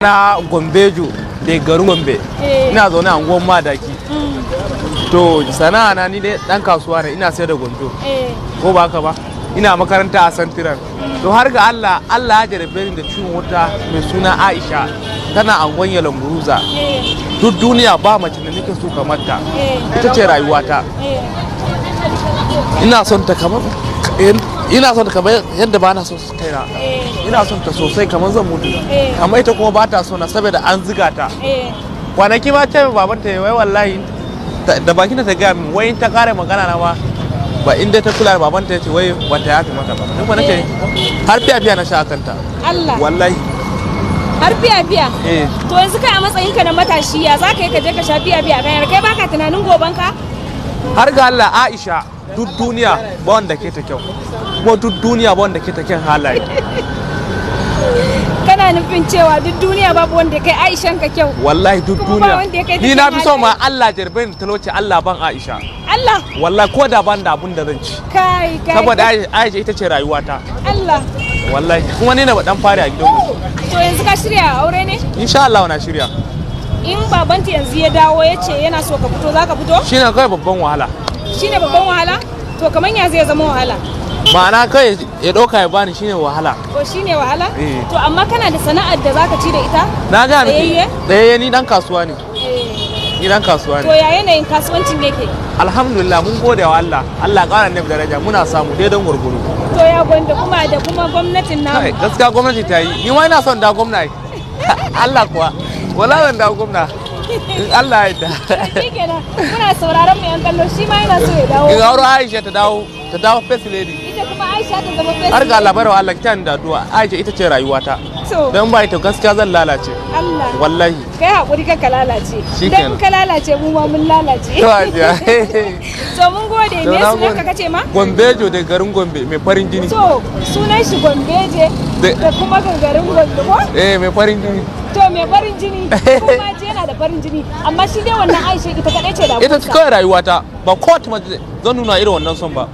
Na Gombejo da garin Gombe. Ina zaune a unguwar Madaki. To sana'a na ni dai dan kasuwa ne, ina sayar da gonjo. Ko ba haka ba? Ina makaranta a Santiran. To har ga Allah ya jarabe ni da ciwon wuta mai suna Aisha. Tana angon Yalanguruza. Duk duniya ba mace da nake so kamar ta. Ita ce rayuwata. Ina son ta kamar yadda ba na so kaina. Ina son ta sosai kamar zan mutu. Amma ita kuma ba ta so na saboda an ziga ta. Kwanaki ma ce babanta wai wallahi da bakin ta ga min wai ta kare magana na ma ba inda ta kula da babanta yace wai wata yafi mata ba. Duk ba nake har fiya na sha kanta. Allah. Wallahi. Har fiya. To yanzu kai a matsayinka na matashi ya za ka yi ka je ka sha fiya kan kai baka tunanin gobanka? Har ga Allah Aisha duk duniya ba wanda ke ta kyau. Kuma duk duniya ba wanda ke ta kyan halaye. Kana nufin cewa duk duniya babu wanda kai Aishan ka kyau? Wallahi duk duniya. Ni na fi so ma Allah jarbe ni talauci Allah ban Aisha. Allah. Wallahi ko da ban da abun da zan ci. Kai. Saboda Aisha ita ce rayuwata. Allah. Wallahi kuma ni na dan fare a gidanmu. To yanzu ka shirya aure ne? Insha Allah na shirya. In babanta yanzu ya dawo ya ce yana so ka fito za ka fito? Shine kai babban wahala. Shine babban wahala? To kaman ya zai zama wahala? Ma'ana kai ya ɗauka ya bani shine wahala. Ko shine wahala? To amma kana da sana'ar da zaka ci da ita? Na ga miki. Ɗaya ni dan kasuwa ne. Ni dan kasuwa ne. To ya yanayin kasuwancin yake? Alhamdulillah mun gode wa Allah. Allah ƙara ne daraja muna samu daidan gurguru. To ya gwanda kuma gwamnatin namu. Gaskiya gwamnati ta yi. Ni ma ina son da gwamnati. Allah kuwa. Wala zan da gwamna. Allah ya yarda. Shikenan. Muna sauraron mu yan kallo shi ma yana so ya dawo. Ki auro Aisha ta dawo first lady. Ita kuma Aisha ta zama first lady. Har ga labarin Allah kitan da addu'a. Aisha ita ce rayuwata. Dan ba ita gaskiya zan lalace. Allah. Wallahi. Kai hakuri ka lalace. Dan ka lalace mu ma mun lalace. To ajiya. To mun gode me sunan ka kace ma? Gombejo da garin Gombe mai farin jini. To sunan shi Gombeje da kuma garin Gombe ko? Mai farin jini. To mai farin jini kuma ce yana da farin jini amma shi dai wannan Aisha ita kadai ce da ita kawai rayuwata ba kowace mace zan nuna irin wannan son ba.